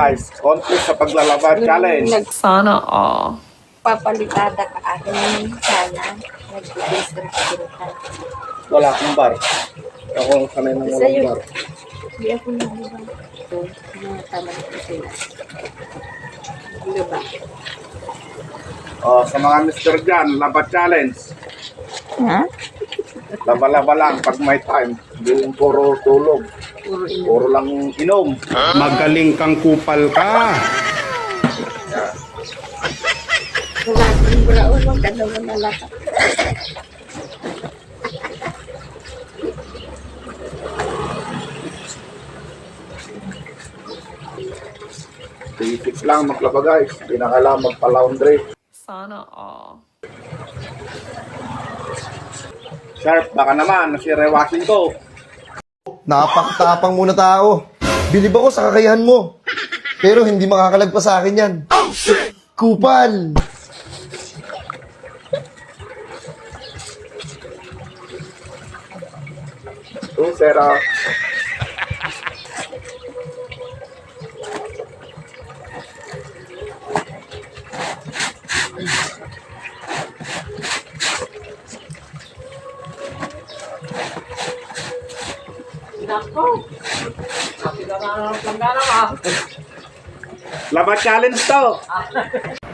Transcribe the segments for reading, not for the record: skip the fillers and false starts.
guys. Contest sa paglalaba challenge. Sana all. Papalitada ka akin sana. Nagbibis ka Wala akong bar. Ako ang sanay ng walang bar. Hindi ako nabibang. Mga tamad ko sila. Diba? Sa mga Mr. Jan, laba challenge. Ha? Laba-laba lang pag may time. Hindi yung puro tulog. Puro lang inom. Magaling kang kupal ka. Kumating buraon, magdalawa na lahat. Titik lang maglaba guys. Hindi na kailangan magpa-laundry. Sana all. Sharp, baka naman. Nasirewasin ko. Napakatapang muna tao. Bilib ako sa kakayahan mo. Pero hindi makakalagpas sa akin yan. Kupal! Sera. Laba challenge to.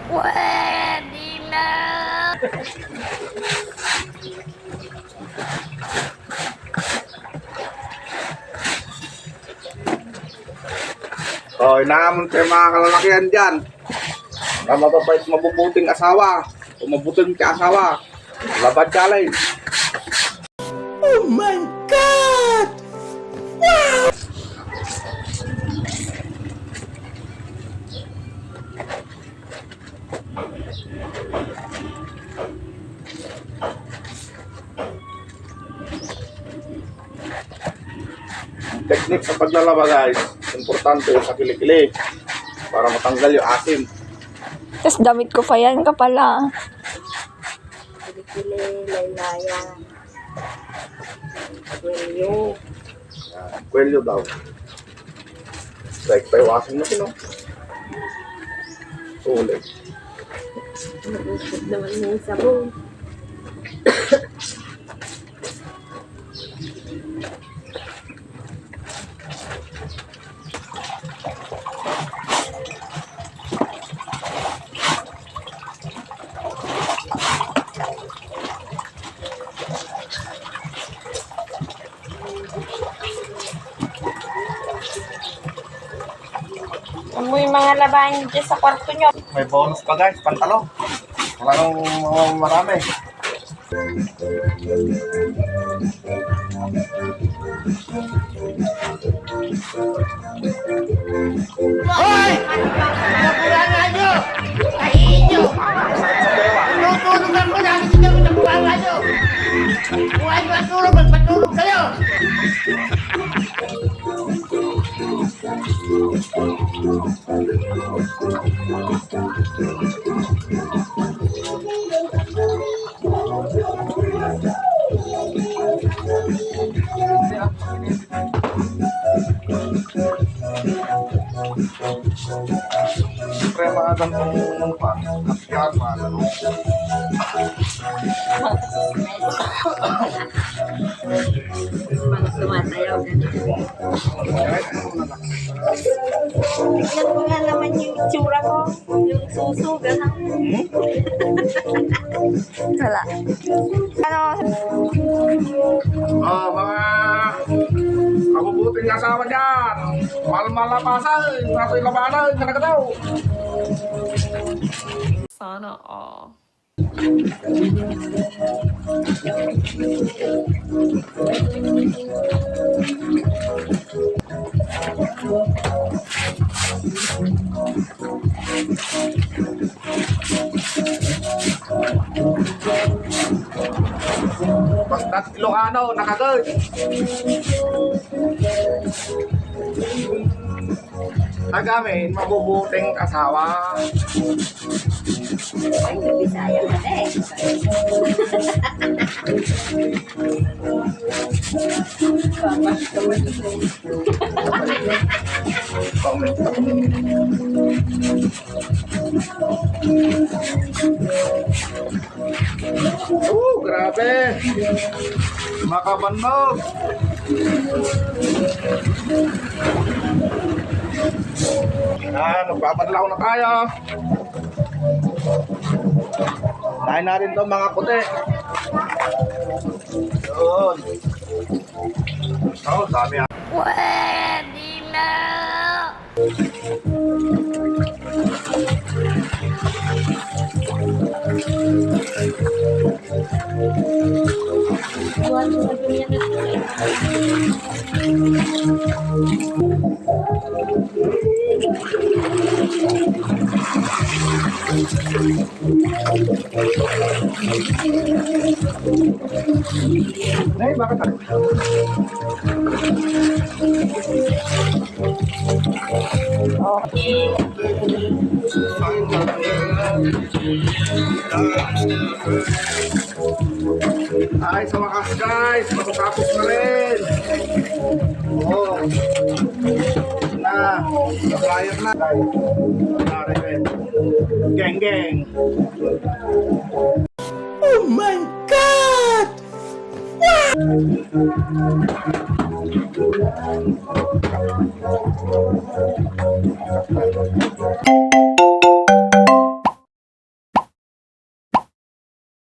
Pwede na! Inaamon kayo mga kalalakihan dyan. Na mapapait mabubuting asawa. O mabuting asawa. Laba challenge. Oh my God! Technique sa paglalaba guys. Importante sa kilikili. Para matanggal yung asim. Tapos damit ko pa yan ka pala. Kilikili, laylaya. Kwelyo. Kwelyo daw. Like paiwasin mo sino. Ulit. Nag-usap naman yung sabon. Ano yung mga labahan dyan sa kwarto nyo? May bonus pa guys. Pantalo. Walang marami. Hoy! Nabulangan nyo! Kain nyo! Tutulog ako namin sila kung nabulangan nyo! Kung ano ang tulog, magpatulog kayo! Siyempre mga ganong pagkakyan, mga ganong. Mga tumatayaw ganun. Tignan mo nga naman yung itsura ko. Yung suso, gano'n. Wala. Ano? Mga kabubuting asawa dyan. Malmalapasan. Nato'y labanan. Talaga daw. Sana all. Basta't Ilocano, nakagod. Agamin, mabubuting asawa. Ay, Bisaya ka eh. Papas ka Grabe. Makabandog. Nagpapadlaw na tayo. Kain na rin to mga puti. Yun. Oh, dami ah. Pwede na! Buwan mo na ganyan na Nay, bakit ah? Ay, sa wakas guys, matatapos na rin. Oo. Na, nabayad na. Pare rin. Geng, geng. Oh my God!